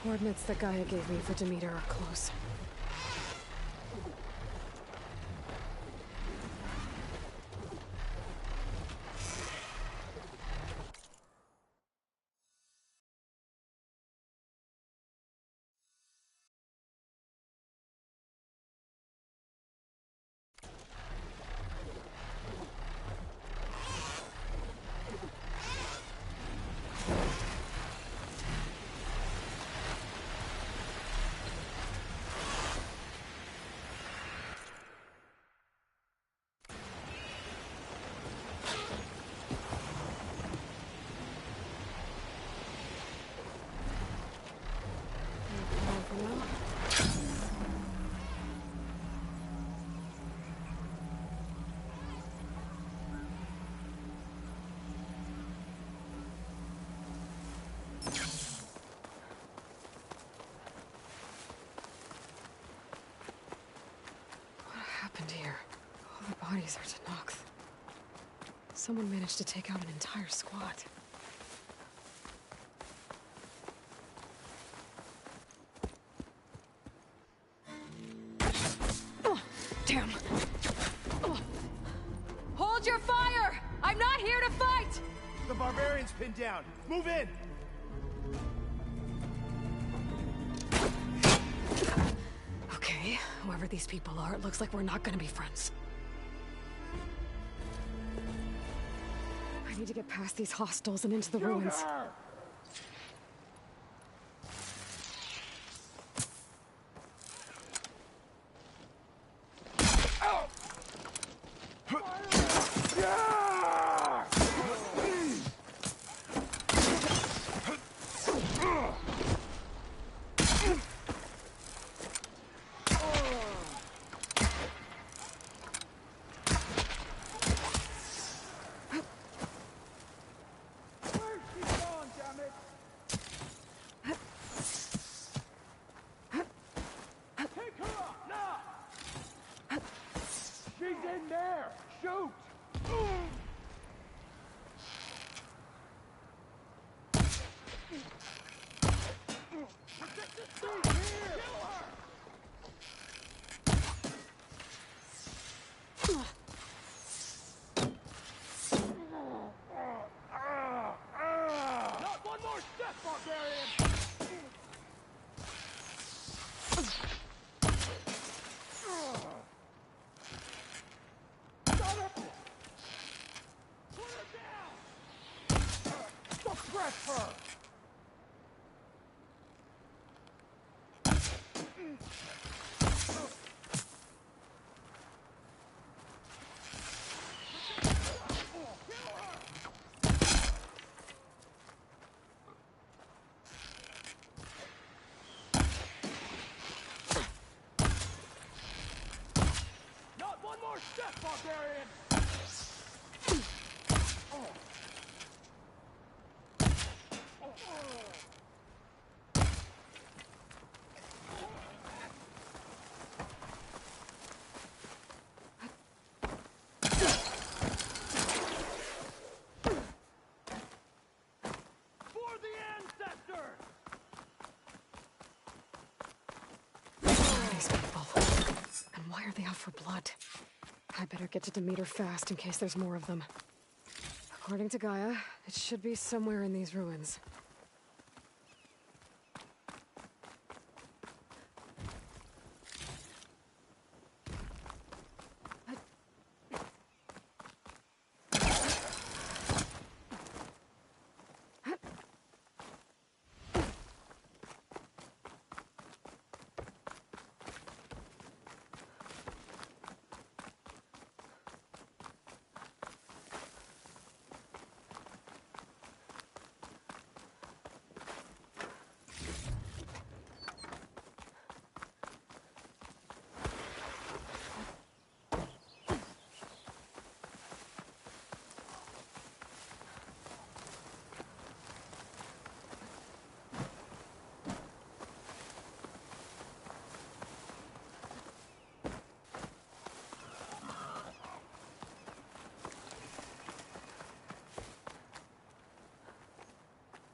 Coordinates that Gaia gave me for Demeter are close. Here. All the bodies are Tenakth. Someone managed to take out an entire squad. Oh, damn. Oh. Hold your fire! I'm not here to fight! The barbarian's pinned down. Move in! Okay, whoever these people are, it looks like we're not gonna be friends. I need to get past these hostels and into the ruins. Suppress her! Not one more step, barbarian! For the ancestors! Who are these people? And why are they out for blood? I better get to Demeter fast in case there's more of them. According to Gaia, it should be somewhere in these ruins.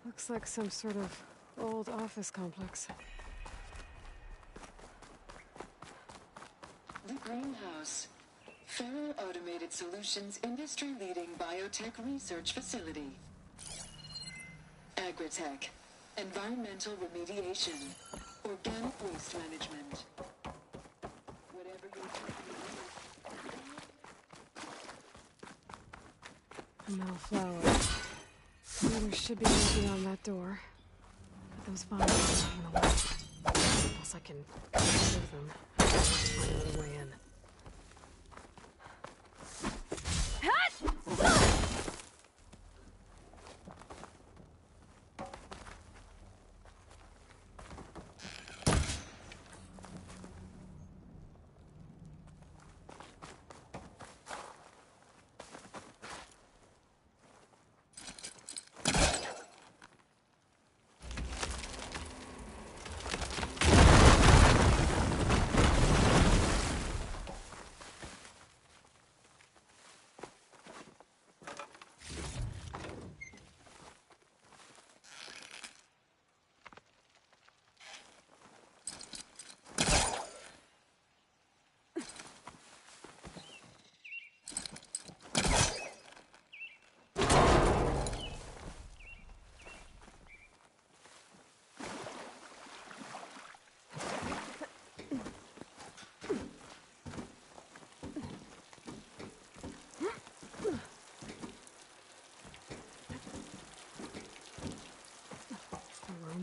Looks like some sort of old office complex. The Greenhouse. Faro Automated Solutions industry-leading biotech research facility. Agritech. Environmental remediation. Organic waste management. Whatever your A metal flower. There should be one beyond that door. But those vines are blocking the way. Unless I can get through them, I can find another way in.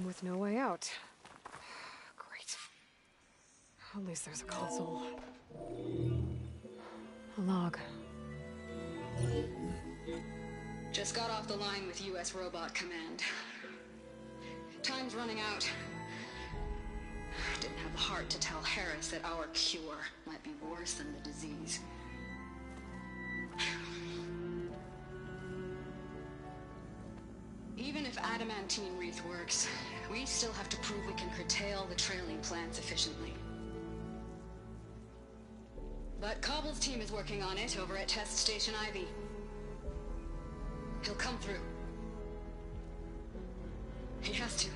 With no way out. Great. At least there's a console. A log. Just got off the line with US Robot Command. Time's running out. Didn't have the heart to tell Harris that our cure might be worse than the disease. Even if adamantine wreath works, we still have to prove we can curtail the trailing plants efficiently. But Cobble's team is working on it over at Test Station Ivy. He'll come through. He has to.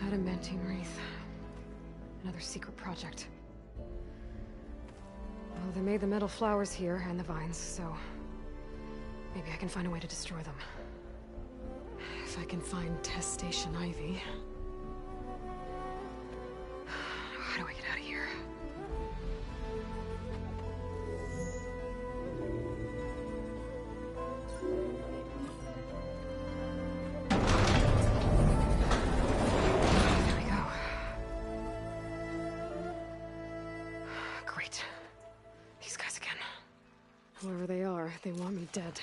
Adamantine wreath. Another secret project. Well, they made the metal flowers here and the vines, so maybe I can find a way to destroy them. If I can find Test Station Ivy. How do I get out of here? Whoever they are, they want me dead.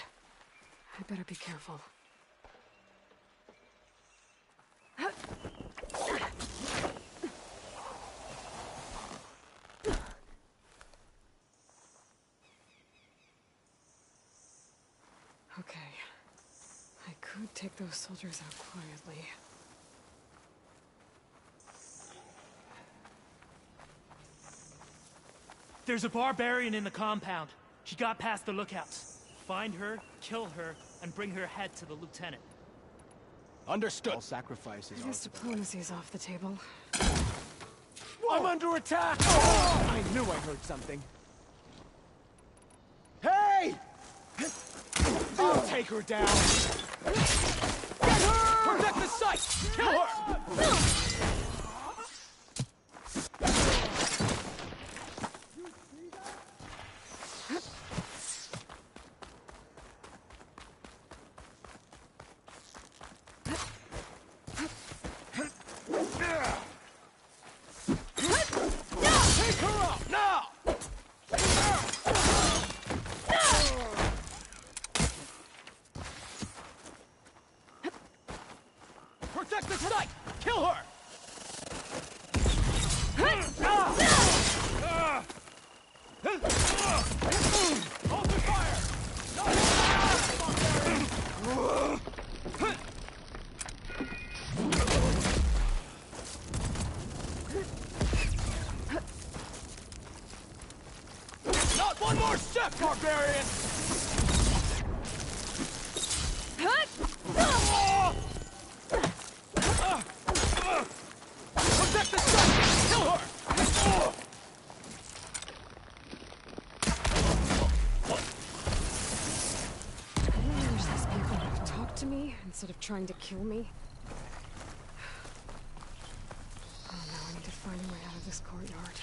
I better be careful. Okay. I could take those soldiers out quietly. There's a barbarian in the compound. She got past the lookouts. Find her, kill her, and bring her head to the lieutenant. Understood. All sacrifices I guess diplomacy's off the table. I'm under attack! Oh! I knew I heard something. Hey! I'll take her down! Get her! Protect the site! Kill her! Take her out, now! Protect the site! Kill her! Open fire! Not one more step, barbarian! Protect the site! Kill her! I wish these people would talk to me instead of trying to kill me. Oh no, I need to find a way out of this courtyard.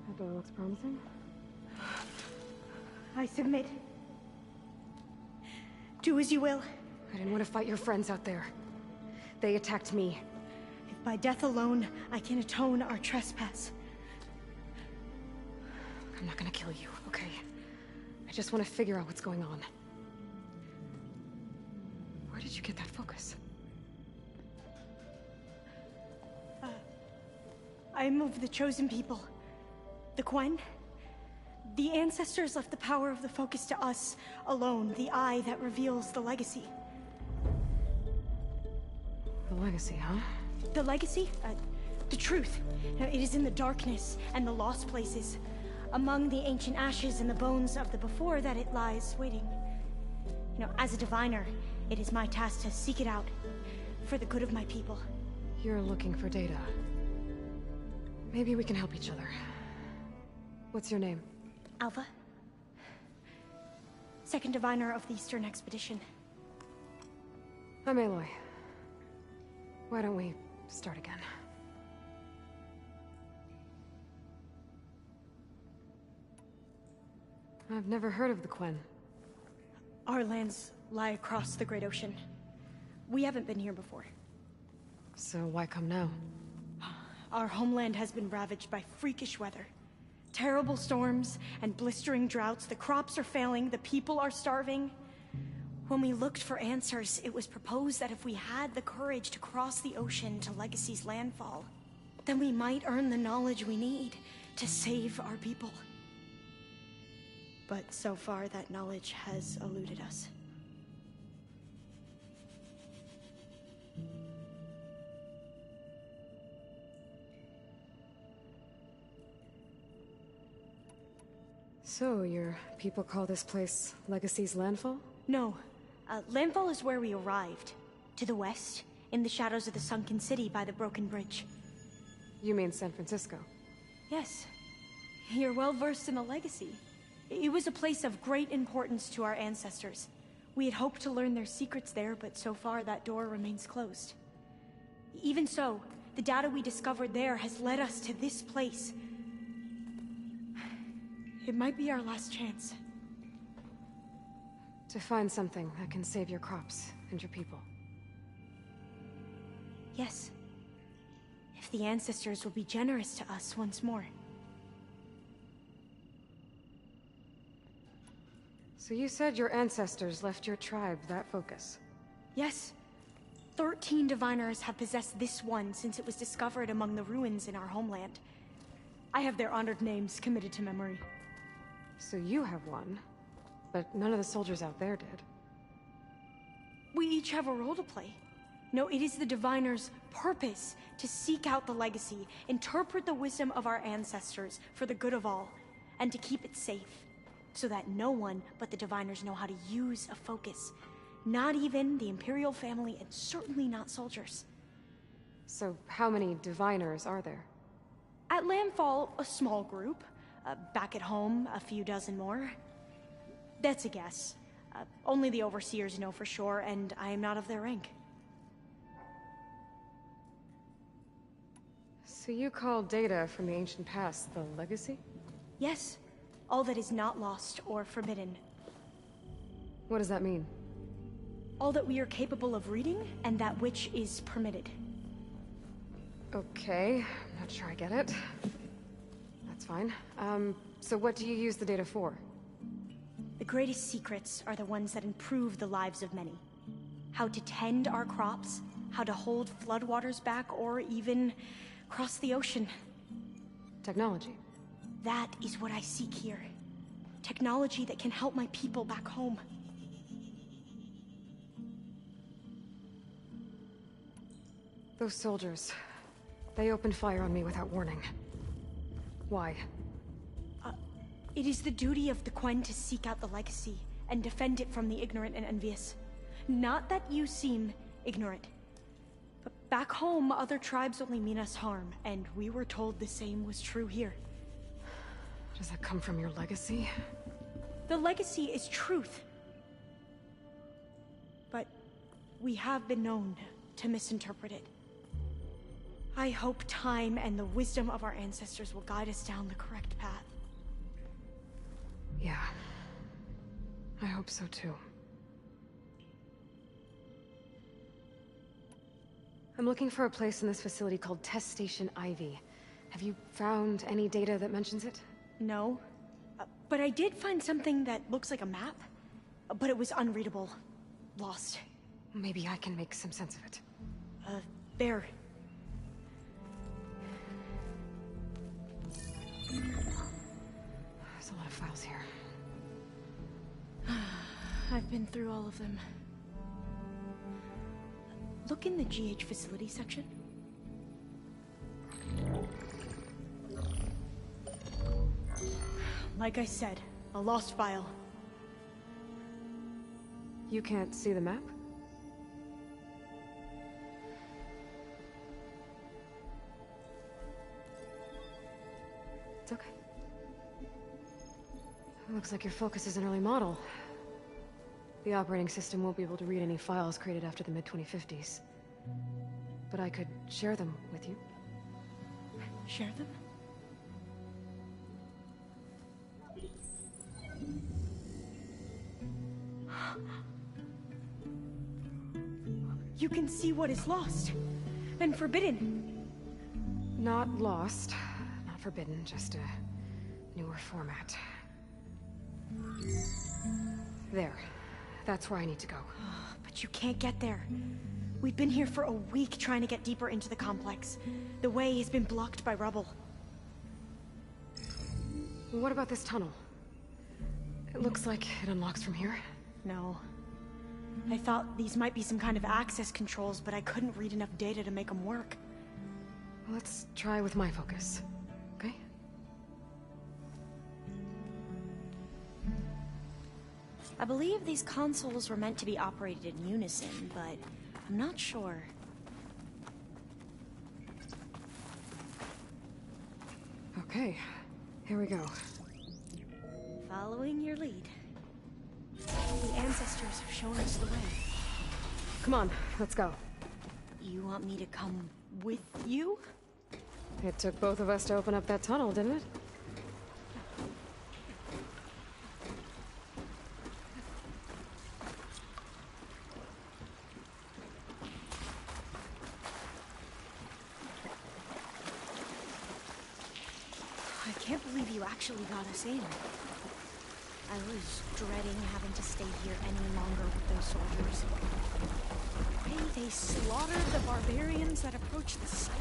That door looks promising. I submit. Do as you will. I didn't want to fight your friends out there. They attacked me. If by death alone I can atone our trespass. I'm not gonna kill you, okay? I just want to figure out what's going on. Where did you get that focus? I'm of the chosen people. The Quen. The ancestors left the power of the focus to us alone, the eye that reveals the legacy. The legacy, huh? The legacy? The truth. It is in the darkness and the lost places. Among the ancient ashes and the bones of the before that it lies waiting. As a diviner, it is my task to seek it out. For the good of my people. You're looking for data. Maybe we can help each other. What's your name? Alva. Second diviner of the Eastern Expedition. I'm Aloy. Why don't we start again? I've never heard of the Quen. Our lands lie across the Great Ocean. We haven't been here before. So why come now? Our homeland has been ravaged by freakish weather. Terrible storms and blistering droughts. The crops are failing, the people are starving. When we looked for answers, it was proposed that if we had the courage to cross the ocean to Legacy's landfall, then we might earn the knowledge we need to save our people. But so far, that knowledge has eluded us. So, your people call this place Legacy's landfall? No. Landfall is where we arrived. To the west, in the shadows of the sunken city by the broken bridge. You mean San Francisco? Yes. You're well versed in the Legacy. It was a place of great importance to our ancestors. We had hoped to learn their secrets there, but so far that door remains closed. Even so, the data we discovered there has led us to this place. It might be our last chance. To find something that can save your crops and your people. Yes. If the ancestors will be generous to us once more. So you said your ancestors left your tribe that focus? Yes. 13 diviners have possessed this one since it was discovered among the ruins in our homeland. I have their honored names committed to memory. So you have one, but none of the soldiers out there did. We each have a role to play. No, it is the diviner's purpose to seek out the legacy, interpret the wisdom of our ancestors for the good of all, and to keep it safe, so that no one but the diviners know how to use a focus. Not even the Imperial family, and certainly not soldiers. So how many diviners are there? At Landfall, a small group. Back at home, a few dozen more. That's a guess. Only the overseers know for sure, and I am not of their rank. So you call data from the ancient past the legacy? Yes. All that is not lost or forbidden. What does that mean? All that we are capable of reading, and that which is permitted. Okay, I'm not sure I get it. That's fine. So what do you use the data for? The greatest secrets are the ones that improve the lives of many. How to tend our crops, how to hold floodwaters back, or even cross the ocean. Technology. That is what I seek here. Technology that can help my people back home. Those soldiers, they opened fire on me without warning. Why? It is the duty of the Quen to seek out the legacy and defend it from the ignorant and envious. Not that you seem ignorant. But back home, other tribes only mean us harm, and we were told the same was true here. Does that come from your legacy? The legacy is truth. But we have been known to misinterpret it. I hope time and the wisdom of our ancestors will guide us down the correct path. Yeah. I hope so too. I'm looking for a place in this facility called Test Station Ivy. Have you found any data that mentions it? No. But I did find something that looks like a map. But it was unreadable. Lost. Maybe I can make some sense of it. There. files here. I've been through all of them. Look in the GH facility section. Like I said, a lost file. You can't see the map? It's okay. Looks like your Focus is an early model. The operating system won't be able to read any files created after the mid-2050s. But I could share them with you. Share them? You can see what is lost and forbidden. Not lost, not forbidden, just a newer format. There. That's where I need to go. But you can't get there. We've been here for a week trying to get deeper into the complex. The way has been blocked by rubble. What about this tunnel? It looks like it unlocks from here. No. I thought these might be some kind of access controls, but I couldn't read enough data to make them work. Let's try with my Focus, okay? I believe these consoles were meant to be operated in unison, but I'm not sure. Okay, here we go. Following your lead. The ancestors have shown us the way. Come on, let's go. You want me to come with you? It took both of us to open up that tunnel, didn't it? I can't believe you actually got us in. I was dreading having to stay here any longer with those soldiers. The way they slaughtered the barbarians that approached the site.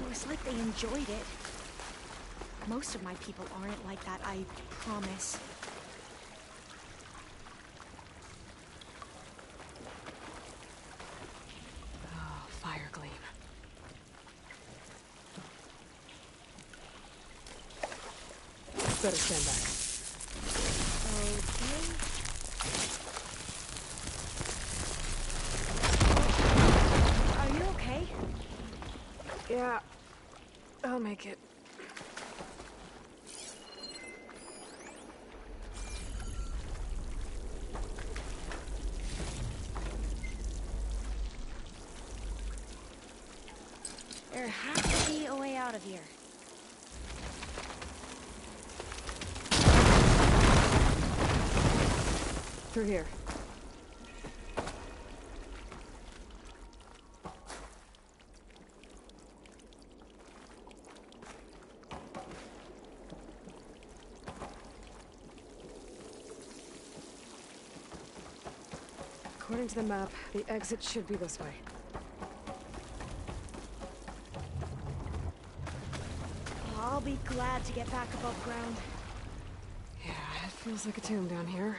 It was like they enjoyed it. Most of my people aren't like that, I promise. Oh, fire gleam. Better stand back. Okay. Are you okay? Yeah, I'll make it. There has to be a way out of here. Through here. According to the map, the exit should be this way. I'll be glad to get back above ground. Yeah, it feels like a tomb down here.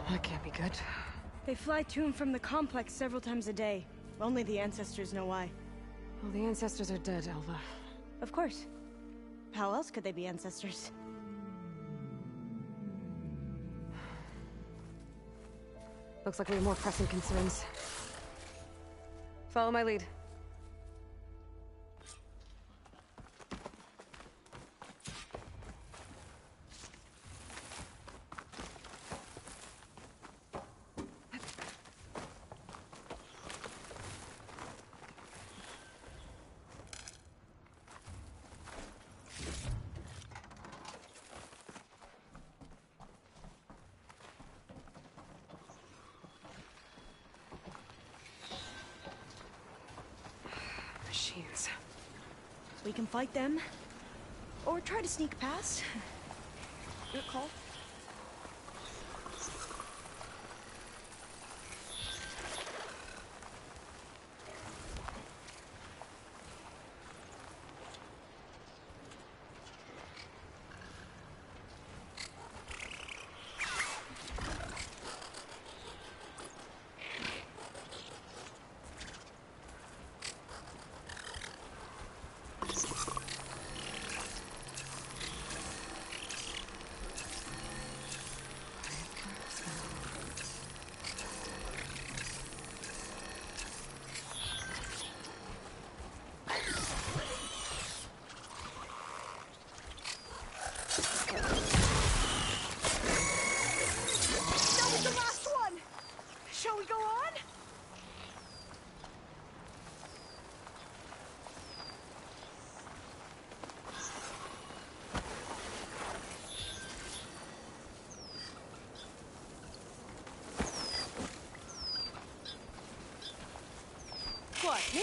That can't be good. They fly to and from the complex several times a day. Only the ancestors know why. Well, the ancestors are dead, Elva. Of course. How else could they be ancestors? Looks like we have more pressing concerns. Follow my lead. We can fight them, or try to sneak past. Your call. Shall we go on? What, me?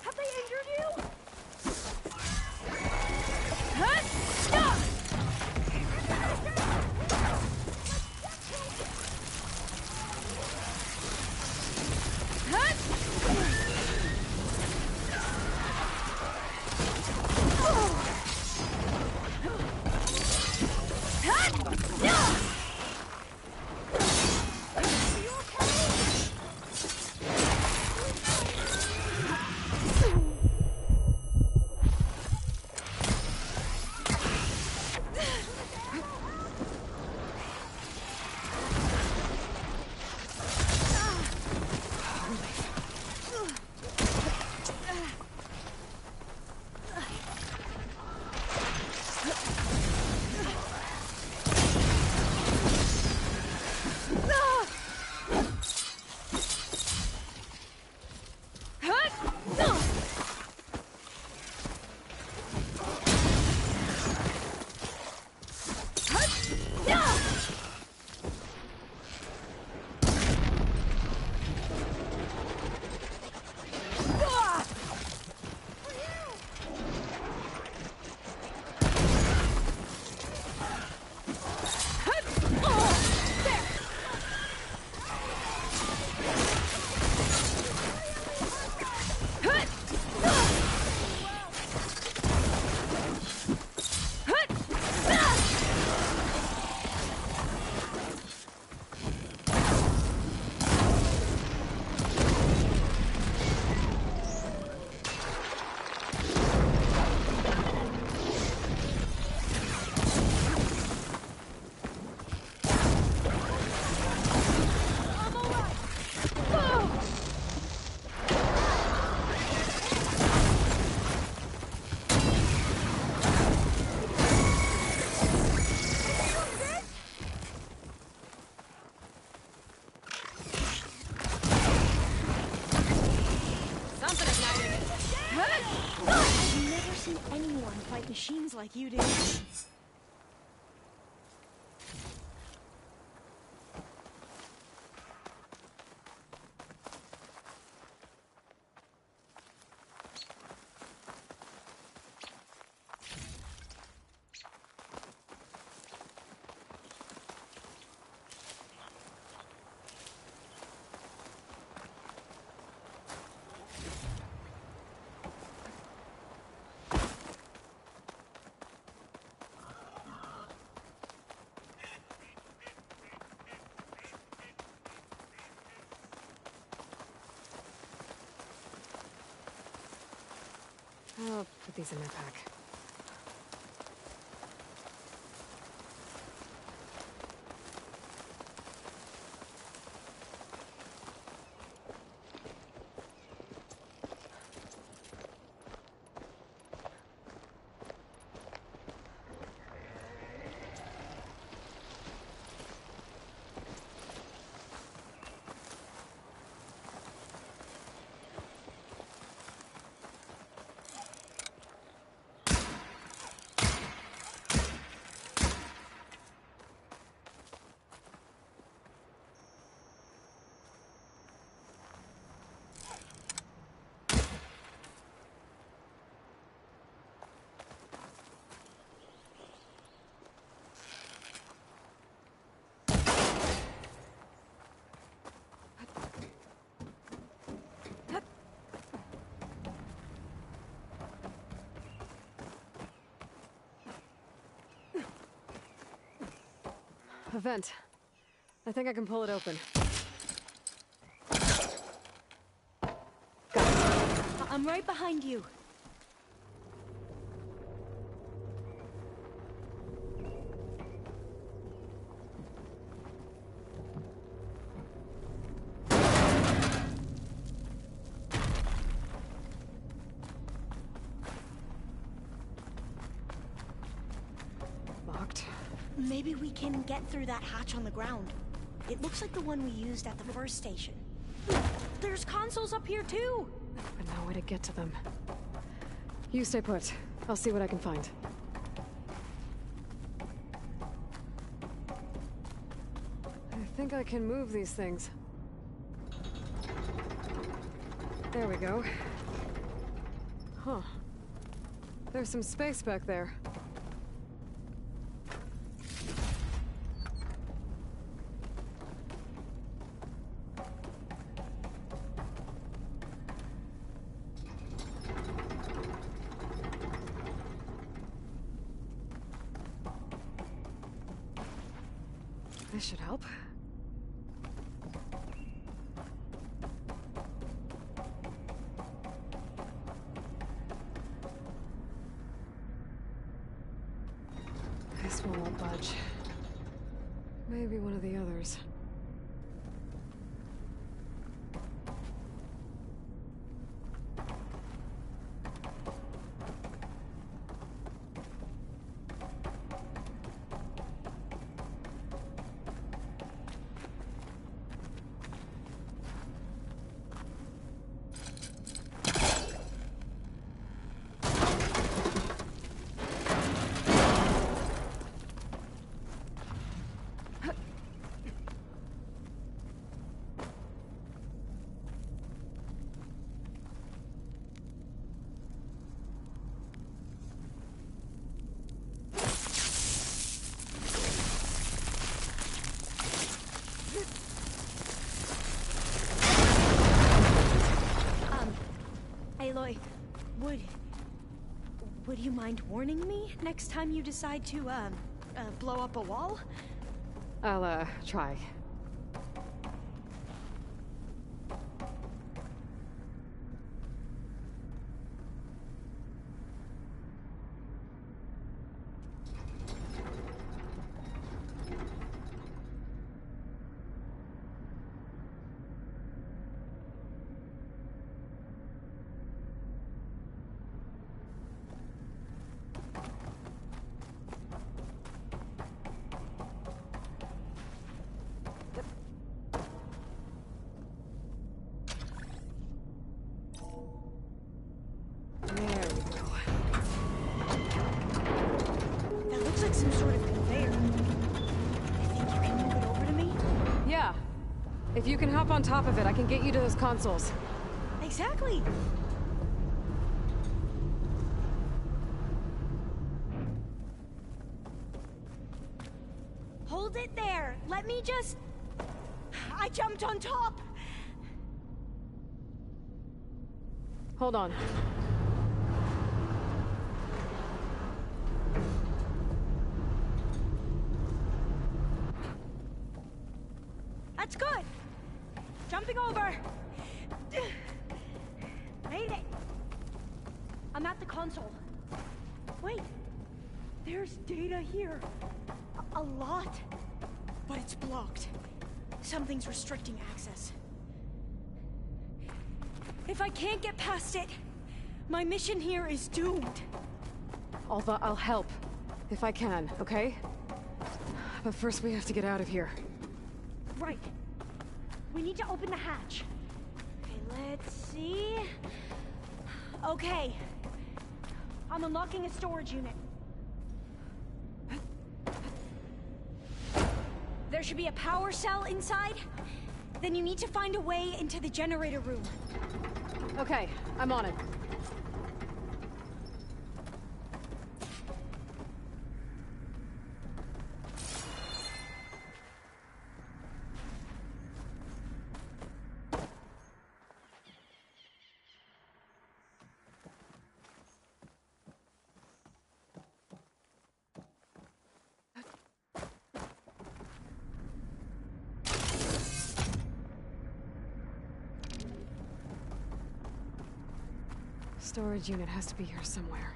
Have they injured you? I've never seen anyone fight machines like you do. I'll put these in my pack. A vent. I think I can pull it open. I'm right behind you. Locked. Maybe we can get through that hatch on the ground. It looks like the one we used at the first station. There's consoles up here too! But no way to get to them. You stay put. I'll see what I can find. I think I can move these things. There we go. Huh. There's some space back there. This should help. This one won't budge. Maybe one of the others. Aloy, would you mind warning me next time you decide to, blow up a wall? I'll, try. That looks like some sort of conveyor. I think you can move it over to me? Yeah. If you can hop on top of it, I can get you to those consoles. Exactly! Hold it there! Let me just... I jumped on top! Hold on. That's good! Jumping over! Made it! I'm at the console. Wait! There's data here. A lot. But it's blocked. Something's restricting access. If I can't get past it, my mission here is doomed. Alva, I'll help. If I can, okay? But first we have to get out of here. Right. We need to open the hatch. Okay, let's see... Okay. I'm unlocking a storage unit. There should be a power cell inside. Then you need to find a way into the generator room. Okay, I'm on it. storage unit has to be here somewhere.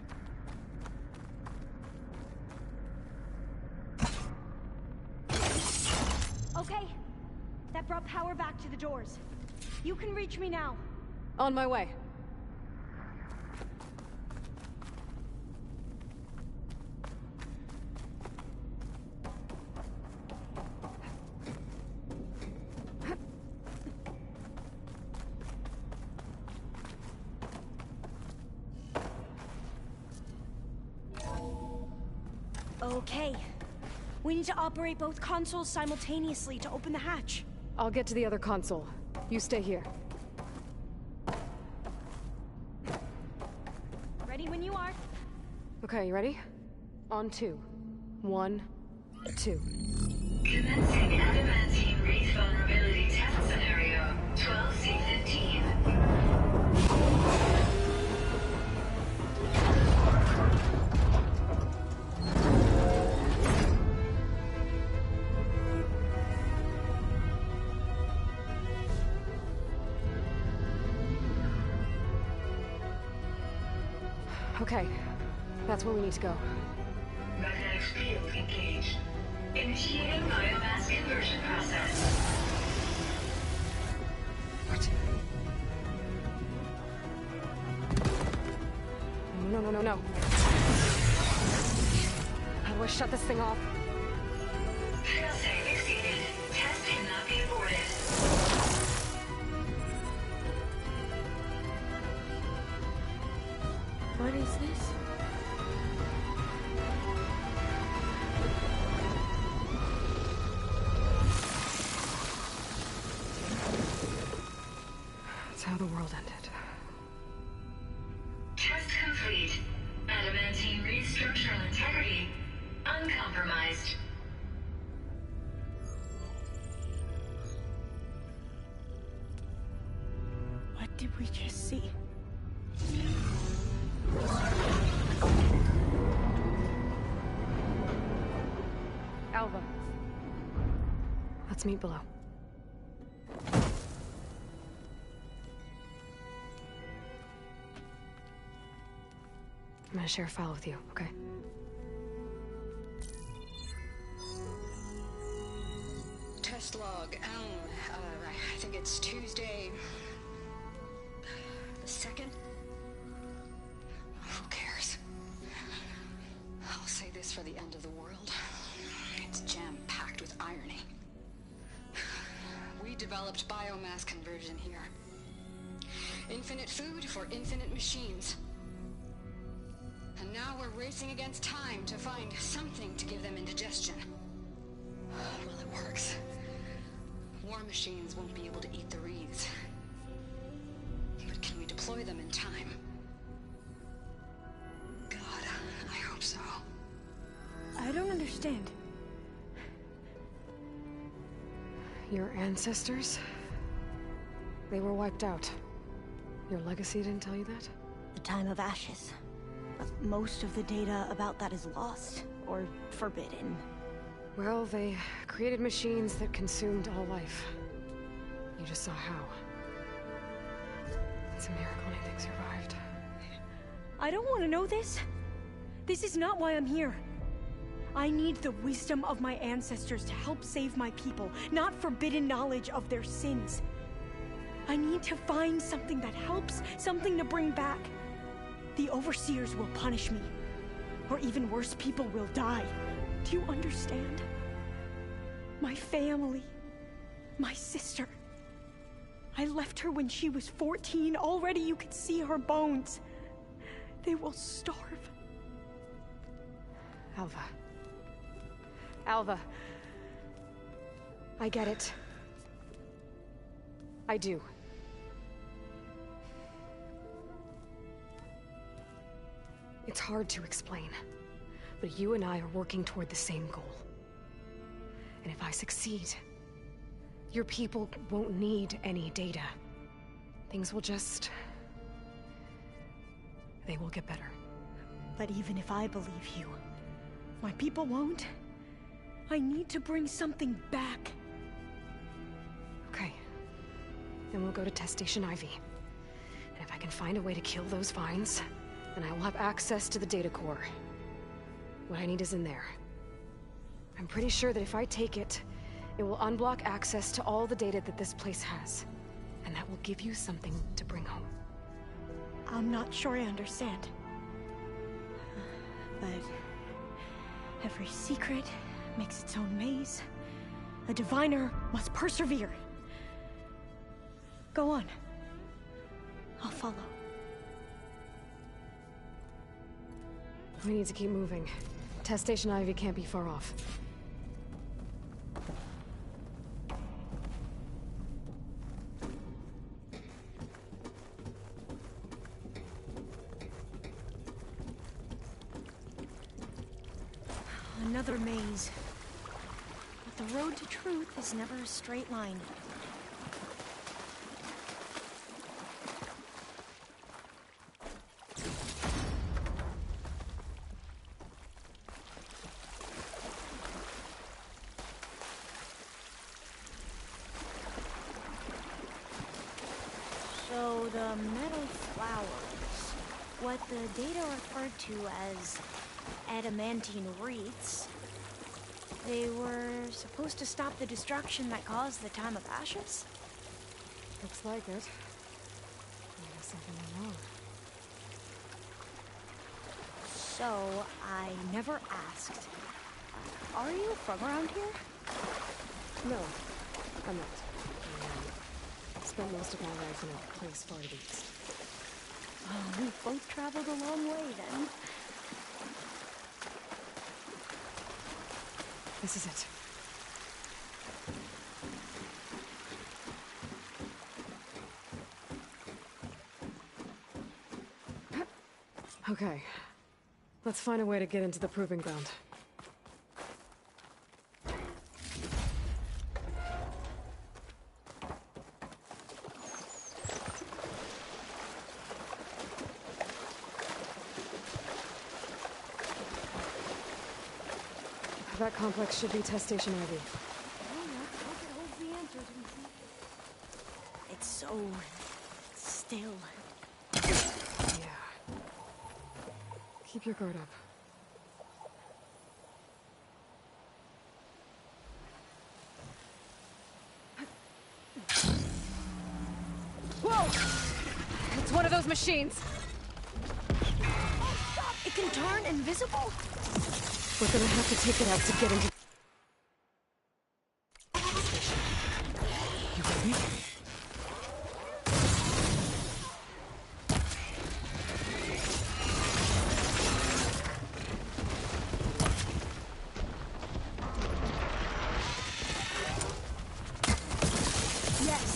Okay. That brought power back to the doors. You can reach me now. On my way. Okay. We need to operate both consoles simultaneously to open the hatch. I'll get to the other console. You stay here. Ready when you are. Okay, you ready? On 2. 1, 2. Commencing adamantine wreath vulnerability test scenario 12C15. Okay, that's where we need to go. Magnetic field engaged. Initiating biomass conversion process. What? No, no, no, no. How do I shut this thing off? Failsafe exceeded. Test cannot be aborted. What is this? That's how the world ended. Test complete. Adamantine wreath structural integrity uncompromised. What did we just see? Alva. Let's meet below. I'm gonna share a file with you, okay? Test log, I think it's Tuesday... the 2nd? Who cares? I'll say this for the end of the world. It's jam-packed with irony. We developed biomass conversion here. Infinite food for infinite machines. And now we're racing against time to find something to give them indigestion. Well, it works. War machines won't be able to eat the wreaths. But can we deploy them in time? God, I hope so. I don't understand. Your ancestors? They were wiped out. Your legacy didn't tell you that? The time of ashes. But most of the data about that is lost, or forbidden. Well, they created machines that consumed all life. You just saw how. It's a miracle anything survived. I don't want to know this. This is not why I'm here. I need the wisdom of my ancestors to help save my people, not forbidden knowledge of their sins. I need to find something that helps, something to bring back. The Overseers will punish me. Or even worse, people will die. Do you understand? My family. My sister. I left her when she was 14. Already you could see her bones. They will starve. Alva. Alva. I get it. I do. It's hard to explain, but you and I are working toward the same goal. And if I succeed, your people won't need any data. Things will just... they will get better. But even if I believe you, my people won't. I need to bring something back. Okay. Then we'll go to Test Station Ivy. And if I can find a way to kill those vines, then I will have access to the data core. What I need is in there. I'm pretty sure that if I take it, it will unblock access to all the data that this place has. And that will give you something to bring home. I'm not sure I understand. But every secret makes its own maze. A diviner must persevere. Go on. I'll follow. We need to keep moving. Test Station Ivy can't be far off. Another maze. But the road to truth is never a straight line. So the metal flowers, what the data referred to as adamantine wreaths, they were supposed to stop the destruction that caused the Time of Ashes? Looks like it. Maybe something went wrong. So, I never asked. Are you from around here? No, I'm not. I spent most of my life in a place far to the east. Oh, we both traveled a long way then. This is it. Okay. Let's find a way to get into the proving ground. That complex should be Test Station Ivy. It's so still. Yeah. Keep your guard up. Whoa! It's one of those machines! Oh, stop! It can turn invisible? We're gonna have to take it out to get into... You ready? Yes.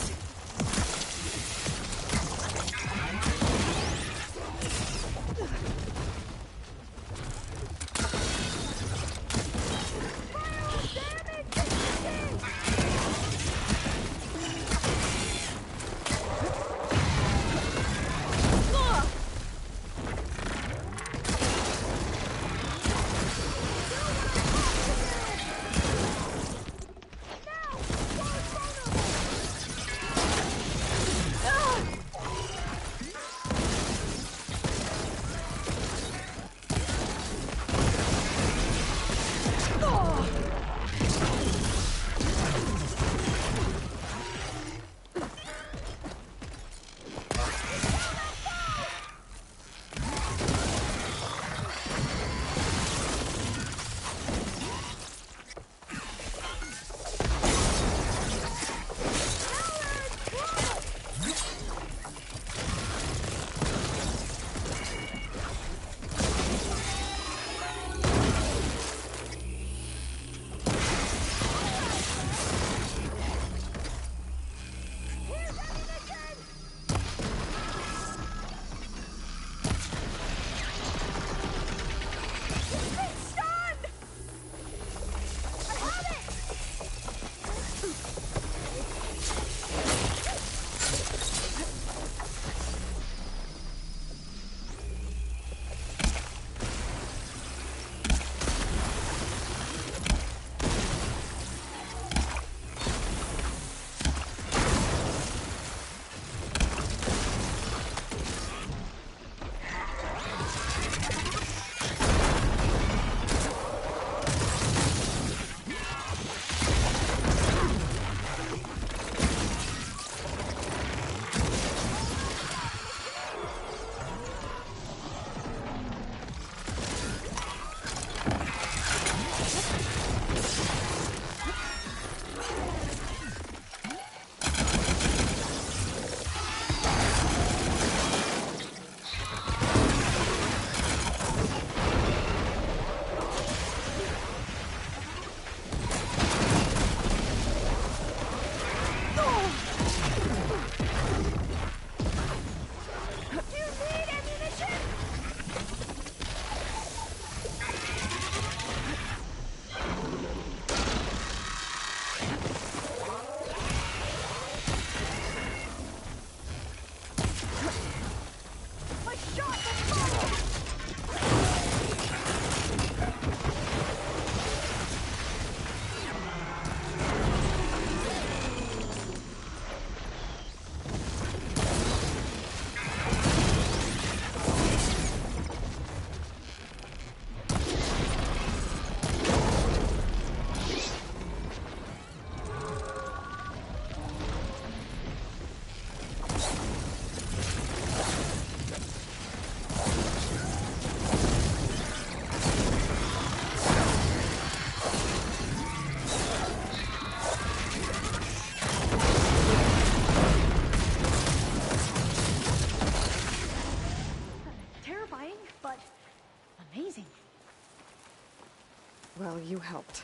Well, you helped.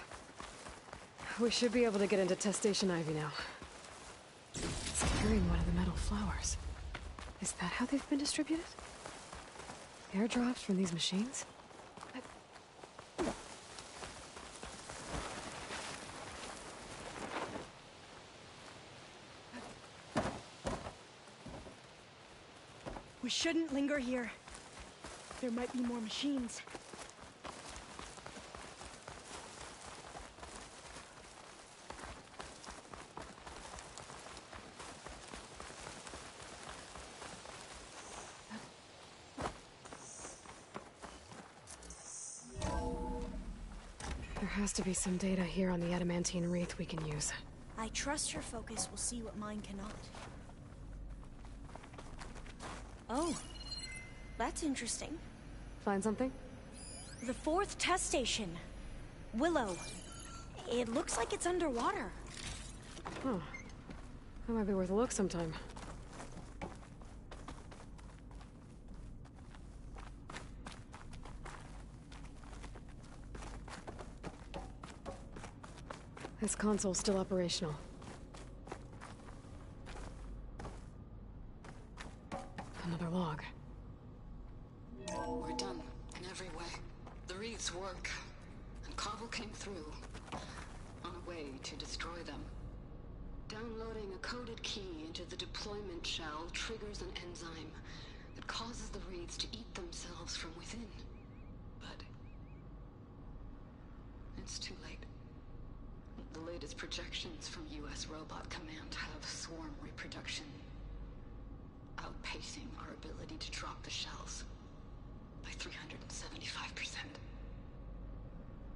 We should be able to get into Test Station Ivy now. It's carrying one of the metal flowers. Is that how they've been distributed? Airdrops from these machines? We shouldn't linger here. There might be more machines. There has to be some data here on the adamantine wreath we can use. I trust your focus will see what mine cannot. Oh, that's interesting. Find something? The 4th test station. Willow. It looks like it's underwater. Huh. That might be worth a look sometime. This console's still operational. Another log. We're done, in every way. The wreaths work, and Cobble came through, on a way to destroy them. Downloading a coded key into the deployment shell triggers an enzyme that causes the wreaths to eat themselves from within. But it's too late. The latest projections from U.S. Robot Command have swarm reproduction outpacing our ability to drop the shells by 375%.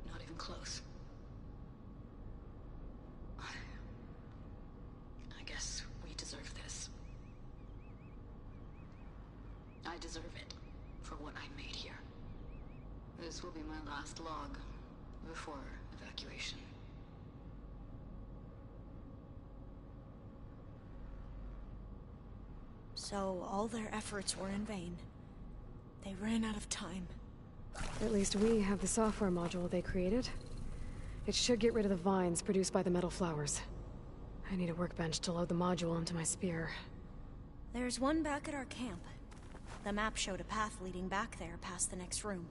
Not even close. I guess we deserve this. I deserve it for what I made here. This will be my last log before evacuation. So all their efforts were in vain. They ran out of time. At least we have the software module they created. It should get rid of the vines produced by the metal flowers. I need a workbench to load the module onto my spear. There's one back at our camp. The map showed a path leading back there past the next room.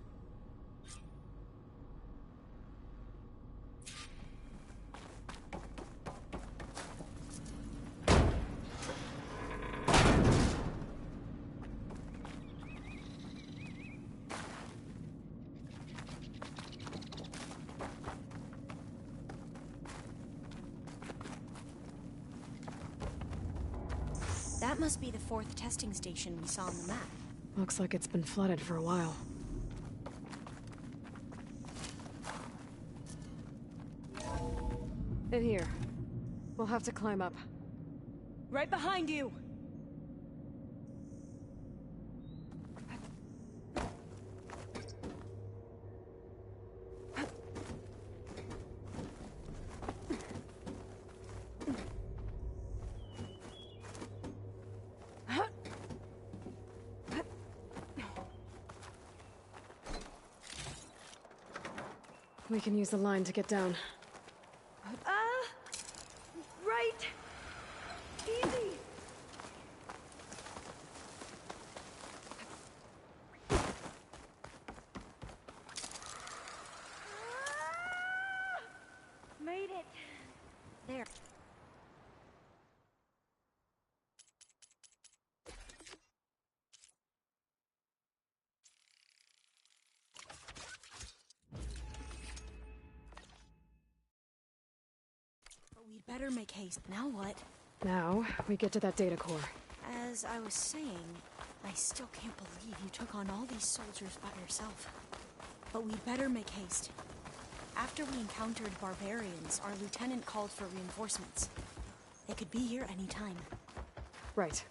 That must be the 4th testing station we saw on the map. Looks like it's been flooded for a while. In here. We'll have to climb up. Right behind you! We can use the line to get down. Right! Easy! Made it! There. We'd better make haste. Now what? Now, we get to that data core. As I was saying, I still can't believe you took on all these soldiers by yourself. But we'd better make haste. After we encountered barbarians, our lieutenant called for reinforcements. They could be here any time. Right.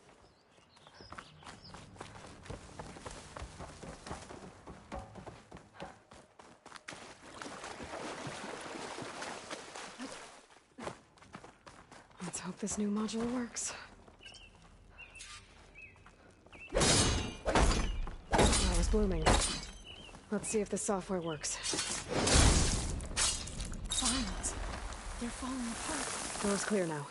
Let's hope this new module works. That was blooming. Let's see if the software works. vines. They're falling apart. Door's clear now.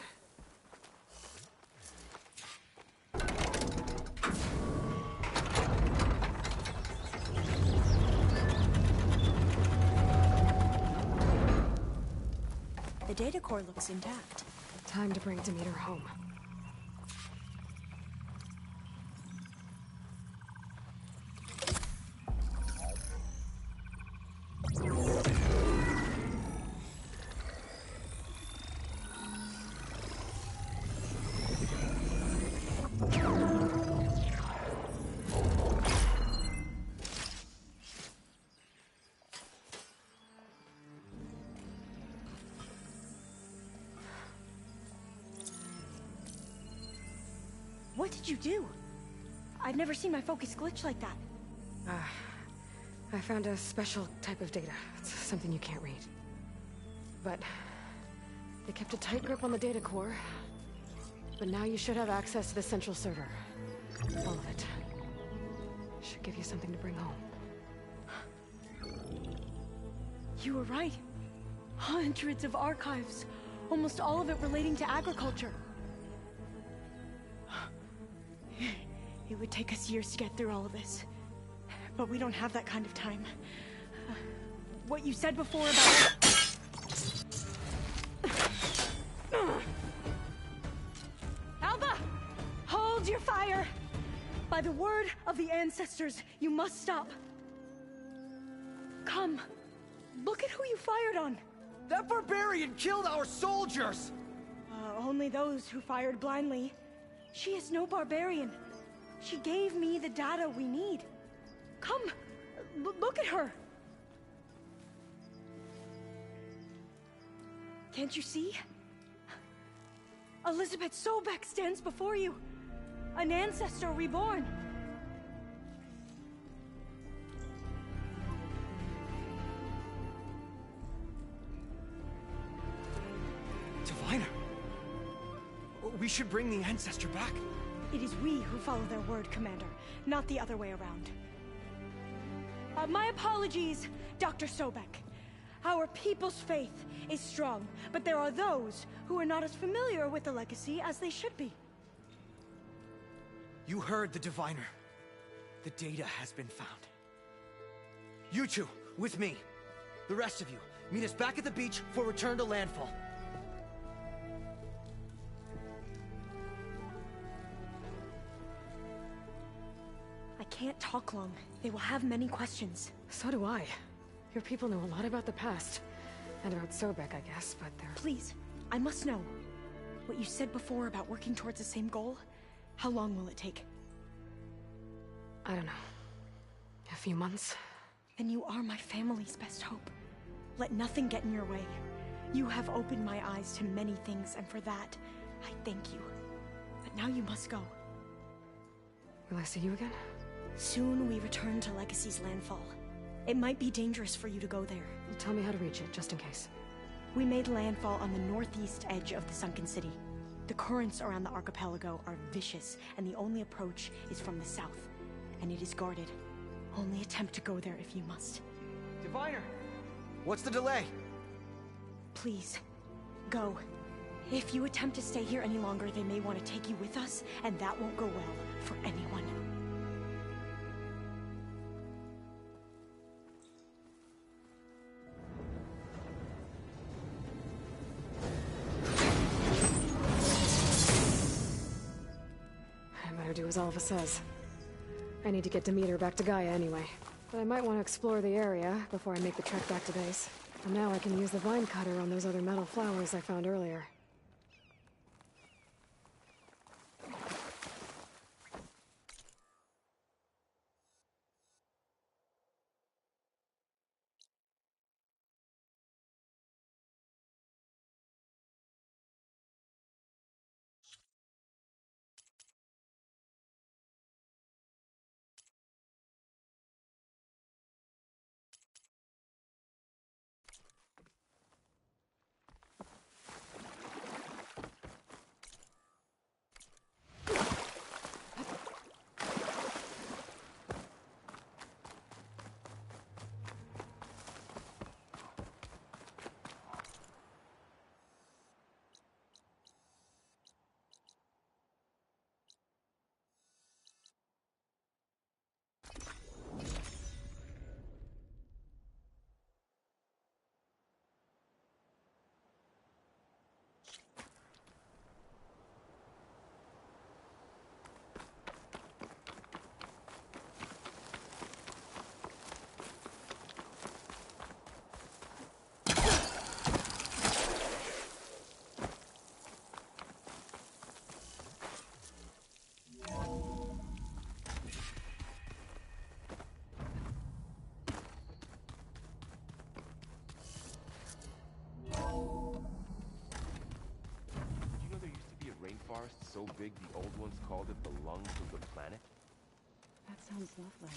The data core looks intact. Time to bring Demeter home. What did you do? I've never seen my focus glitch like that. I found a special type of data. It's something you can't read. But they kept a tight grip on the data core. But now you should have access to the central server. All of it. Should give you something to bring home. You were right. Hundreds of archives. Almost all of it relating to agriculture. It would take us years to get through all of this. But we don't have that kind of time. What you said before about... Alva! Hold your fire! By the word of the ancestors, you must stop. Come. Look at who you fired on. That barbarian killed our soldiers! Only those who fired blindly. She is no barbarian. She gave me the data we need. Come, look at her. Can't you see? Elizabeth Sobek stands before you. An ancestor reborn. Diviner! We should bring the ancestor back. It is we who follow their word, Commander, not the other way around. My apologies, Dr. Sobek. Our people's faith is strong, but there are those who are not as familiar with the legacy as they should be. You heard the Diviner. The data has been found. You two, with me. The rest of you, meet us back at the beach for return to landfall. I can't talk long. They will have many questions. So do I. Your people know a lot about the past. And about Sobek, I guess, but they're... Please, I must know. What you said before about working towards the same goal, how long will it take? I don't know. A few months? Then you are my family's best hope. Let nothing get in your way. You have opened my eyes to many things, and for that, I thank you. But now you must go. Will I see you again? Soon we return to Legacy's landfall. It might be dangerous for you to go there. Tell me how to reach it, just in case. We made landfall on the northeast edge of the sunken city. The currents around the archipelago are vicious, and the only approach is from the south. And it is guarded. Only attempt to go there if you must. Diviner! What's the delay? Please, go. If you attempt to stay here any longer, they may want to take you with us, and that won't go well for anyone. I better do as Alva says. I need to get Demeter back to Gaia anyway. But I might want to explore the area before I make the trek back to base. And now I can use the vine cutter on those other metal flowers I found earlier. forest so big the old ones called it the lungs of the planet? That sounds lovely.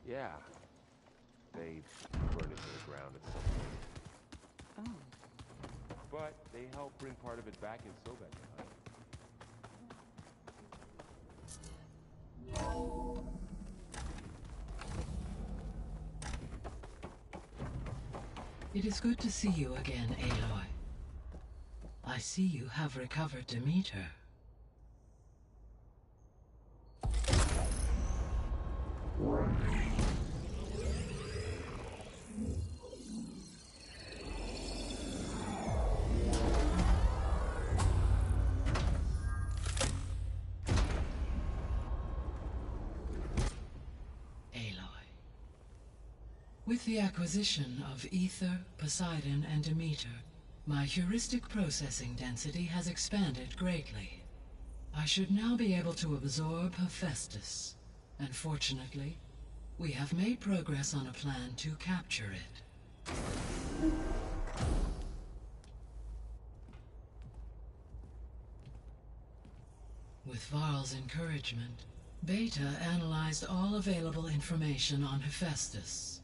Yeah. They burn it to the ground at some point. Oh. But they help bring part of it back in Sobek. It is good to see you again, Aloy. I see you have recovered Demeter. With the acquisition of Ether, Poseidon, and Demeter, my heuristic processing density has expanded greatly. I should now be able to absorb Hephaestus, and fortunately, we have made progress on a plan to capture it. With Varl's encouragement, Beta analyzed all available information on Hephaestus.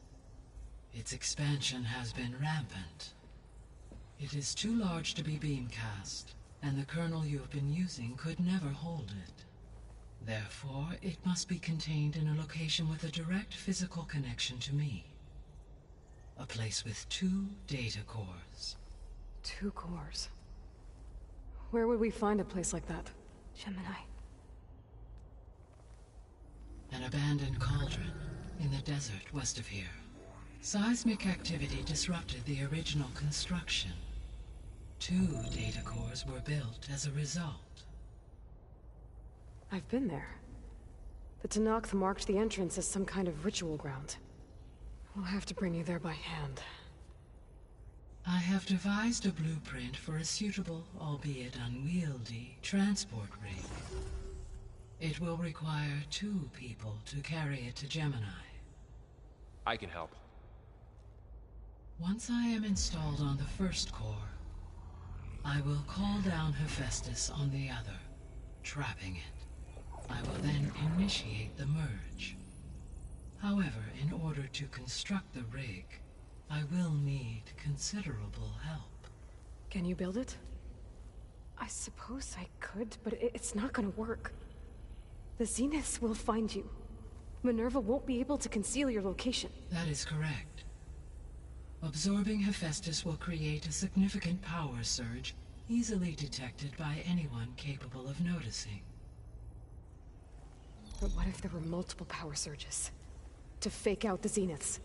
Its expansion has been rampant. It is too large to be beamcast, and the kernel you have been using could never hold it. Therefore, it must be contained in a location with a direct physical connection to me. A place with 2 data cores. 2 cores? Where would we find a place like that? Gemini. An abandoned cauldron in the desert west of here. Seismic activity disrupted the original construction. 2 data cores were built as a result. I've been there. The Tenakth marked the entrance as some kind of ritual ground. We'll have to bring you there by hand. I have devised a blueprint for a suitable, albeit unwieldy, transport rig. It will require 2 people to carry it to Gemini. I can help. Once I am installed on the first core, I will call down Hephaestus on the other, trapping it. I will then initiate the merge. However, in order to construct the rig, I will need considerable help. Can you build it? I suppose I could, but it's not gonna work. The Zeniths will find you. Minerva won't be able to conceal your location. That is correct. Absorbing Hephaestus will create a significant power surge, easily detected by anyone capable of noticing. But what if there were multiple power surges? To fake out the Zeniths?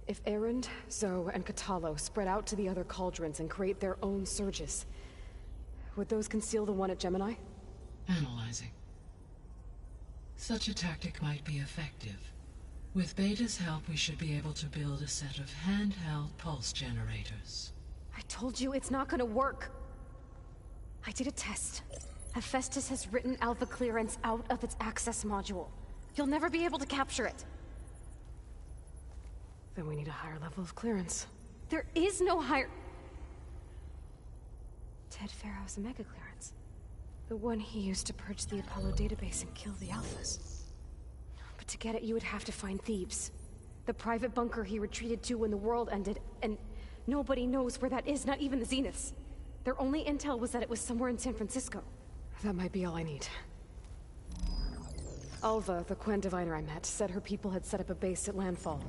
If Erend, Zoe, and Katalo spread out to the other cauldrons and create their own surges, would those conceal the one at Gemini? Analyzing. Such a tactic might be effective. With Beta's help, we should be able to build a set of handheld pulse generators. I told you it's not gonna work. I did a test. Hephaestus has written Alpha clearance out of its access module. You'll never be able to capture it. Then we need a higher level of clearance. There is no higher... Ted Pharaoh's Omega clearance. The one he used to purge the Apollo database and kill the Alphas. But to get it, you would have to find Thebes. The private bunker he retreated to when the world ended, and nobody knows where that is, not even the Zeniths. Their only intel was that it was somewhere in San Francisco. That might be all I need. Alva, the Quen diviner I met, said her people had set up a base at Landfall.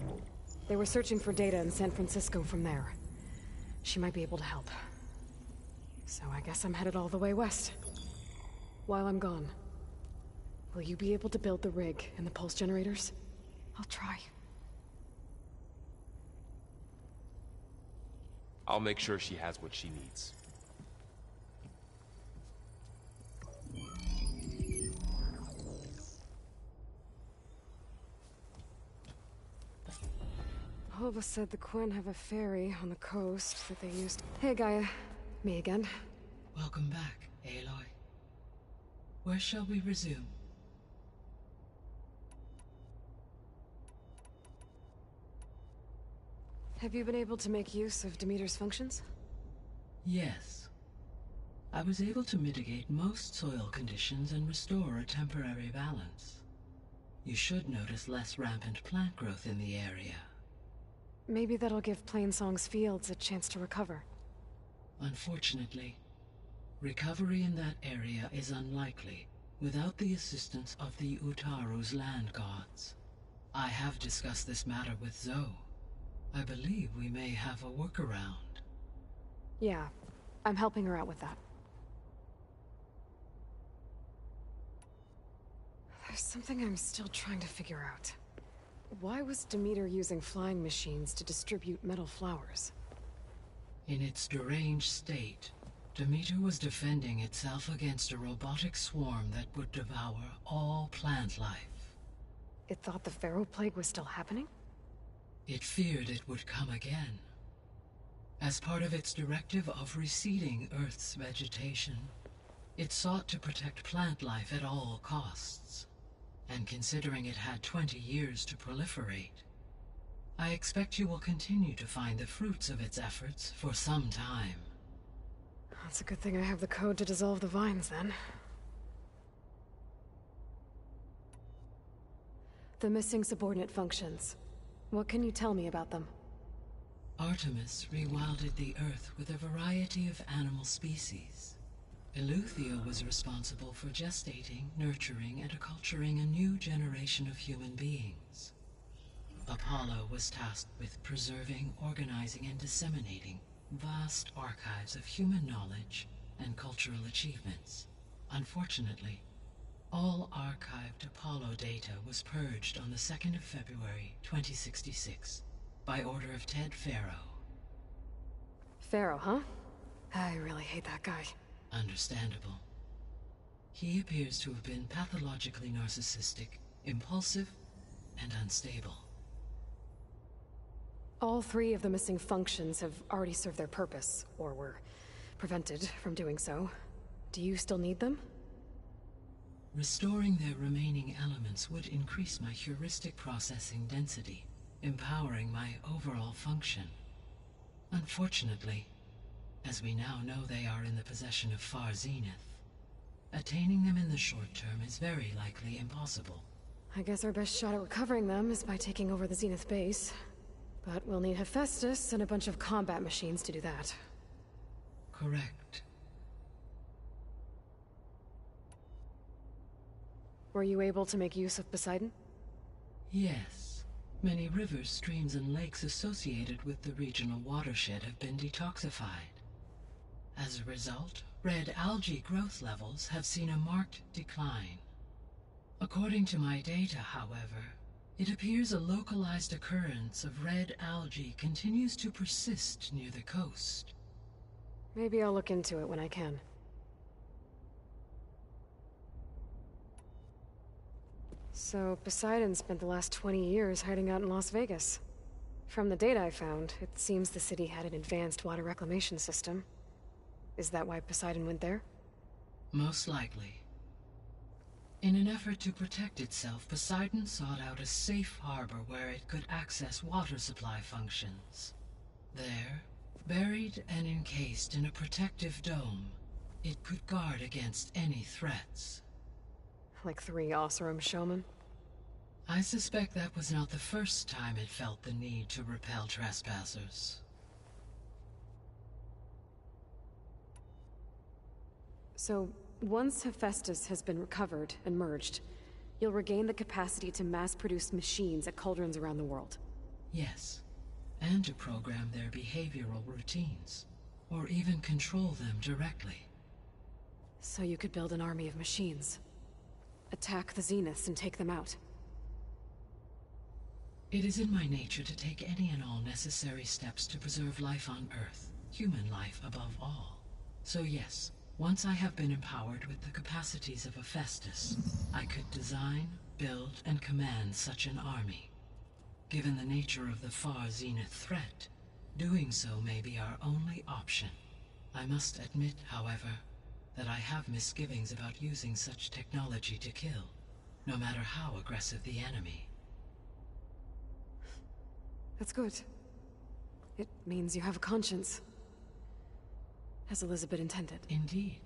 They were searching for data in San Francisco from there. She might be able to help. So I guess I'm headed all the way west. While I'm gone, will you be able to build the rig and the pulse generators? I'll try. I'll make sure she has what she needs. Alva said the Quen have a ferry on the coast that they used. Hey, Gaia. Me again. Welcome back, Aloy. Where shall we resume? Have you been able to make use of Demeter's functions? Yes. I was able to mitigate most soil conditions and restore a temporary balance. You should notice less rampant plant growth in the area. Maybe that'll give Plainsong's fields a chance to recover. Unfortunately, recovery in that area is unlikely without the assistance of the Utaru's land gods. I have discussed this matter with Zoe. I believe we may have a workaround. Yeah, I'm helping her out with that. There's something I'm still trying to figure out. Why was Demeter using flying machines to distribute metal flowers? In its deranged state, Demeter was defending itself against a robotic swarm that would devour all plant life. It thought the Pharaoh Plague was still happening? It feared it would come again. As part of its directive of receding Earth's vegetation, it sought to protect plant life at all costs. And considering it had 20 years to proliferate, I expect you will continue to find the fruits of its efforts for some time. That's a good thing I have the code to dissolve the vines, then. The missing subordinate functions. What can you tell me about them? Artemis rewilded the Earth with a variety of animal species. Eleuthia was responsible for gestating, nurturing, and acculturating a new generation of human beings. Apollo was tasked with preserving, organizing, and disseminating vast archives of human knowledge and cultural achievements. Unfortunately, all archived Apollo data was purged on the 2nd of February, 2066, by order of Ted Faro. Pharaoh, huh? I really hate that guy. Understandable. He appears to have been pathologically narcissistic, impulsive, and unstable. All 3 of the missing functions have already served their purpose, or were prevented from doing so. Do you still need them? Restoring their remaining elements would increase my heuristic processing density, empowering my overall function. Unfortunately, as we now know they are in the possession of Far Zenith, attaining them in the short term is very likely impossible. I guess our best shot at recovering them is by taking over the Zenith base. But we'll need Hephaestus and a bunch of combat machines to do that. Correct. Were you able to make use of Poseidon? Yes. Many rivers, streams, and lakes associated with the regional watershed have been detoxified. As a result, red algae growth levels have seen a marked decline. According to my data, however, it appears a localized occurrence of red algae continues to persist near the coast. Maybe I'll look into it when I can. So, Poseidon spent the last 20 years hiding out in Las Vegas. From the data I found, it seems the city had an advanced water reclamation system. Is that why Poseidon went there? Most likely. In an effort to protect itself, Poseidon sought out a safe harbor where it could access water supply functions. There, buried and encased in a protective dome, it could guard against any threats. Like 3 Oseram showmen? I suspect that was not the first time it felt the need to repel trespassers. So, once Hephaestus has been recovered and merged, you'll regain the capacity to mass-produce machines at cauldrons around the world. Yes, and to program their behavioral routines, or even control them directly. So you could build an army of machines. Attack the Zeniths and take them out. It is in my nature to take any and all necessary steps to preserve life on Earth, human life above all. So yes, once I have been empowered with the capacities of Hephaestus, I could design, build, and command such an army. Given the nature of the Far Zenith threat, doing so may be our only option. I must admit, however, that I have misgivings about using such technology to kill, no matter how aggressive the enemy. That's good. It means you have a conscience. As Elizabeth intended. Indeed.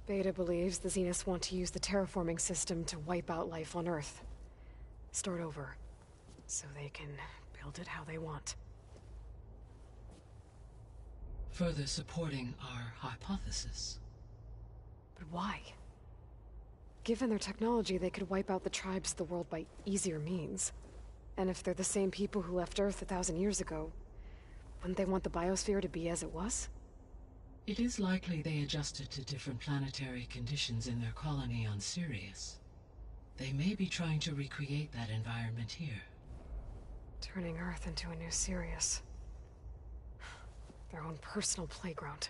Beta believes the Zeniths want to use the terraforming system to wipe out life on Earth. Start over, so they can build it how they want. Further supporting our hypothesis. But why? Given their technology, they could wipe out the tribes of the world by easier means. And if they're the same people who left Earth 1,000 years ago, wouldn't they want the biosphere to be as it was? It is likely they adjusted to different planetary conditions in their colony on Sirius. They may be trying to recreate that environment here. Turning Earth into a new Sirius. Their own personal playground.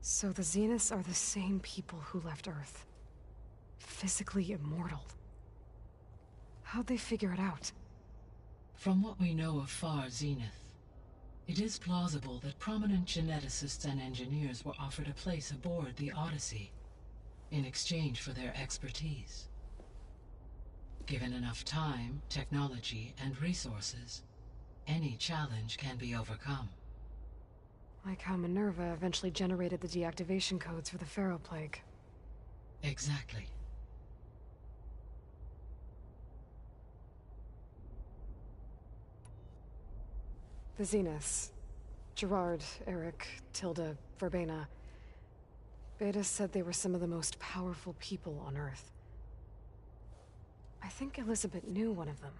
So the Zeniths are the same people who left Earth. Physically immortal. How'd they figure it out? From what we know of Far Zenith, it is plausible that prominent geneticists and engineers were offered a place aboard the Odyssey in exchange for their expertise. Given enough time, technology, and resources, any challenge can be overcome. Like how Minerva eventually generated the deactivation codes for the Pharaoh Plague. Exactly. The Zeniths. Gerard, Eric, Tilda, Verbena. Beta said they were some of the most powerful people on Earth. I think Elizabeth knew one of them.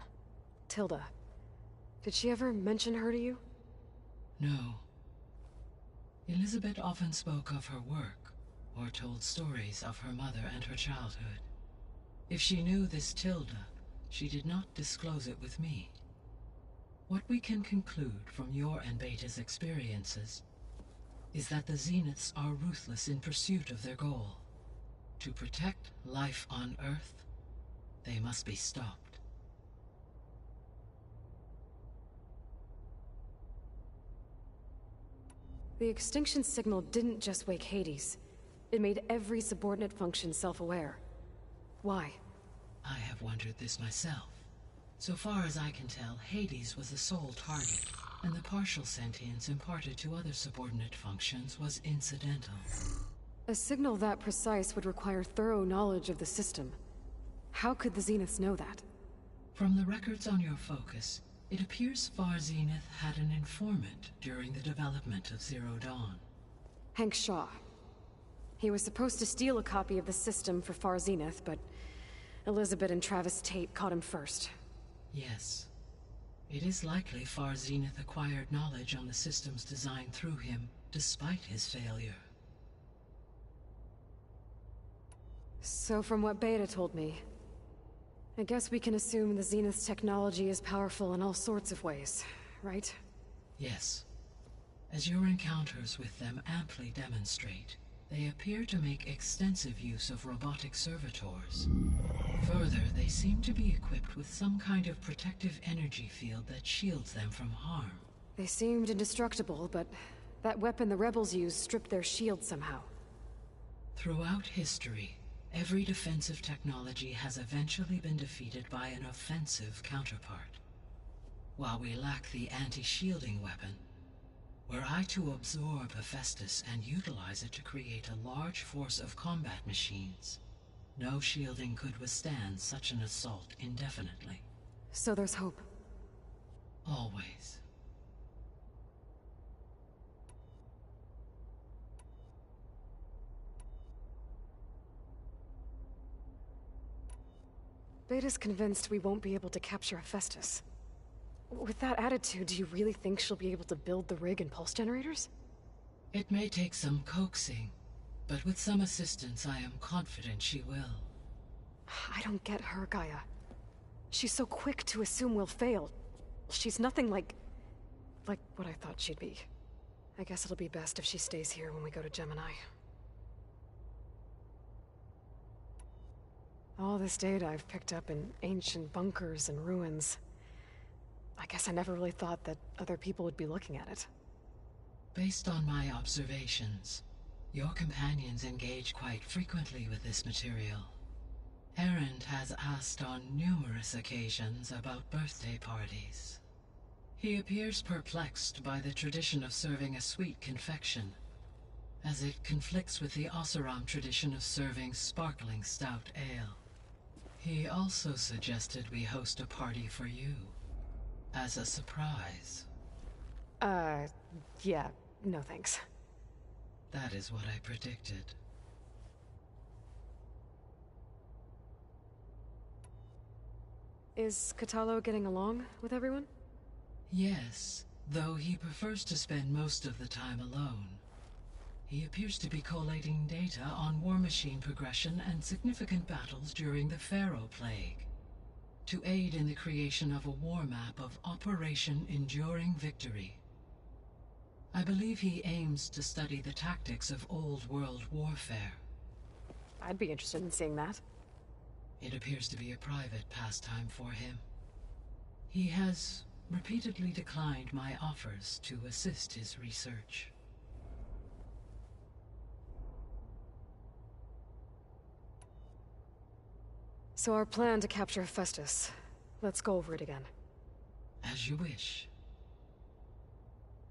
Tilda. Did she ever mention her to you? No. Elizabeth often spoke of her work, or told stories of her mother and her childhood. If she knew this Tilda, she did not disclose it with me. What we can conclude from your and Beta's experiences is that the Zeniths are ruthless in pursuit of their goal. To protect life on Earth, they must be stopped. The extinction signal didn't just wake Hades. It made every subordinate function self-aware. Why? I have wondered this myself. So far as I can tell, Hades was the sole target, and the partial sentience imparted to other subordinate functions was incidental. A signal that precise would require thorough knowledge of the system. How could the Zeniths know that? From the records on your focus, it appears Far Zenith had an informant during the development of Zero Dawn. Hank Shaw. He was supposed to steal a copy of the system for Far Zenith, but Elizabeth and Travis Tate caught him first. Yes. It is likely Far Zenith acquired knowledge on the systems designed through him, despite his failure. So from what Beta told me, I guess we can assume the Zenith's technology is powerful in all sorts of ways, right? Yes. As your encounters with them amply demonstrate, they appear to make extensive use of robotic servitors. Further, they seem to be equipped with some kind of protective energy field that shields them from harm. They seemed indestructible, but that weapon the rebels used stripped their shield somehow. Throughout history, every defensive technology has eventually been defeated by an offensive counterpart. While we lack the anti-shielding weapon, were I to absorb Hephaestus and utilize it to create a large force of combat machines, no shielding could withstand such an assault indefinitely. So there's hope. Always. Beta's convinced we won't be able to capture Hephaestus. With that attitude, do you really think she'll be able to build the rig and pulse generators? It may take some coaxing, but with some assistance I am confident she will. I don't get her, Gaia. She's so quick to assume we'll fail. She's nothing like what I thought she'd be. I guess it'll be best if she stays here when we go to Gemini. All this data I've picked up in ancient bunkers and ruins. I guess I never really thought that other people would be looking at it. Based on my observations, your companions engage quite frequently with this material. Erend has asked on numerous occasions about birthday parties. He appears perplexed by the tradition of serving a sweet confection, as it conflicts with the Oseram tradition of serving sparkling stout ale. He also suggested we host a party for you, as a surprise. Yeah, no thanks. That is what I predicted. Is Katalo getting along with everyone? Yes, though he prefers to spend most of the time alone. He appears to be collating data on war machine progression and significant battles during the Pharaoh Plague, to aid in the creation of a war map of Operation Enduring Victory. I believe he aims to study the tactics of old world warfare. I'd be interested in seeing that. It appears to be a private pastime for him. He has repeatedly declined my offers to assist his research. So our plan to capture Hephaestus. Let's go over it again. As you wish.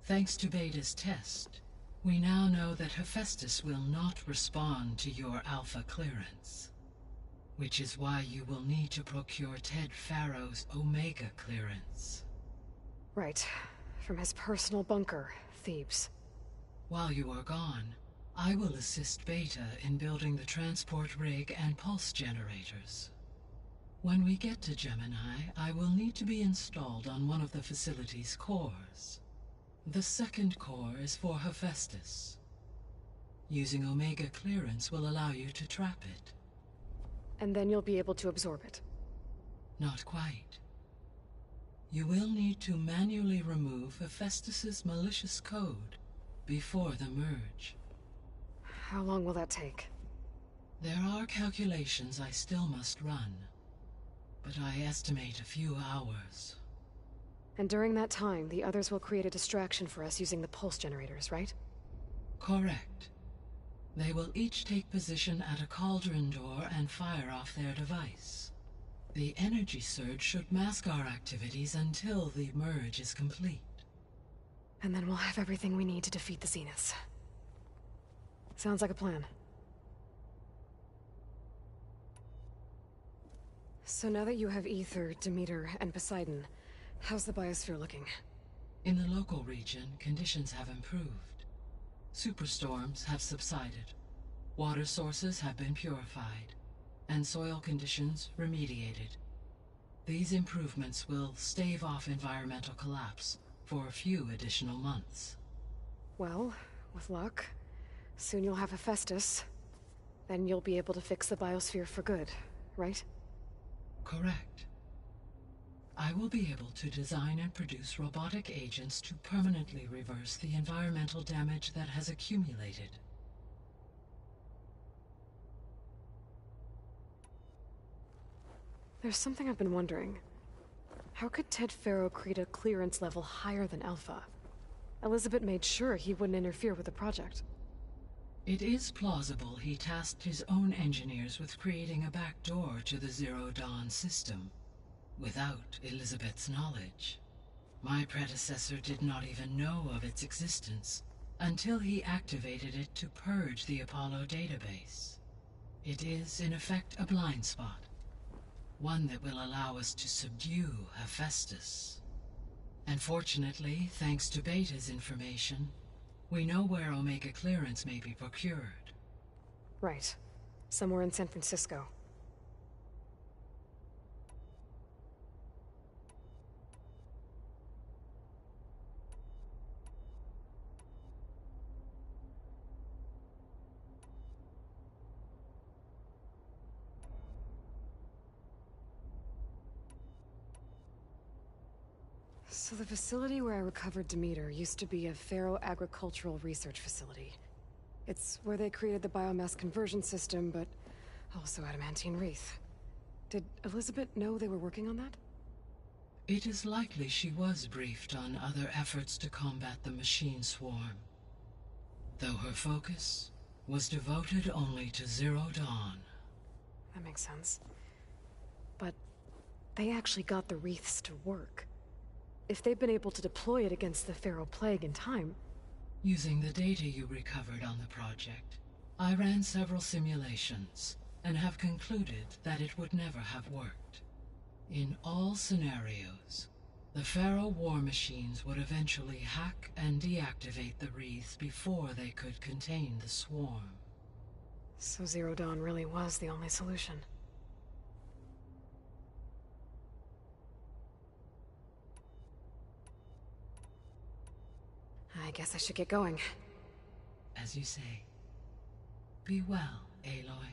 Thanks to Beta's test, we now know that Hephaestus will not respond to your Alpha clearance, which is why you will need to procure Ted Pharaoh's Omega clearance. Right. From his personal bunker, Thebes. While you are gone, I will assist Beta in building the transport rig and pulse generators. When we get to Gemini, I will need to be installed on one of the facility's cores. The second core is for Hephaestus. Using Omega clearance will allow you to trap it. And then you'll be able to absorb it. Not quite. You will need to manually remove Hephaestus's malicious code before the merge. How long will that take? There are calculations I still must run, but I estimate a few hours. And during that time, the others will create a distraction for us using the pulse generators, right? Correct. They will each take position at a cauldron door and fire off their device. The energy surge should mask our activities until the merge is complete. And then we'll have everything we need to defeat the Zeniths. Sounds like a plan. So now that you have Ether, Demeter, and Poseidon, how's the biosphere looking? In the local region, conditions have improved. Superstorms have subsided. Water sources have been purified, and soil conditions remediated. These improvements will stave off environmental collapse for a few additional months. Well, with luck, soon you'll have Hephaestus. Then you'll be able to fix the biosphere for good, right? Correct. I will be able to design and produce robotic agents to permanently reverse the environmental damage that has accumulated. There's something I've been wondering. How could Ted Pharaoh create a clearance level higher than Alpha? Elizabeth made sure he wouldn't interfere with the project. It is plausible he tasked his own engineers with creating a back door to the Zero Dawn system, without Elizabeth's knowledge. My predecessor did not even know of its existence until he activated it to purge the Apollo database. It is, in effect, a blind spot. One that will allow us to subdue Hephaestus. And fortunately, thanks to Beta's information, we know where Omega clearance may be procured. Right. Somewhere in San Francisco. So the facility where I recovered Demeter used to be a Pharaoh agricultural research facility. It's where they created the biomass conversion system, but also adamantine wreath. Did Elizabeth know they were working on that? It is likely she was briefed on other efforts to combat the machine swarm, though her focus was devoted only to Zero Dawn. That makes sense. But they actually got the wreaths to work. if they've been able to deploy it against the Pharaoh Plague in time... Using the data you recovered on the project, I ran several simulations and have concluded that it would never have worked. In all scenarios, the Pharaoh war machines would eventually hack and deactivate the wreaths before they could contain the swarm. So Zero Dawn really was the only solution. I guess I should get going. As you say. Be well, Aloy.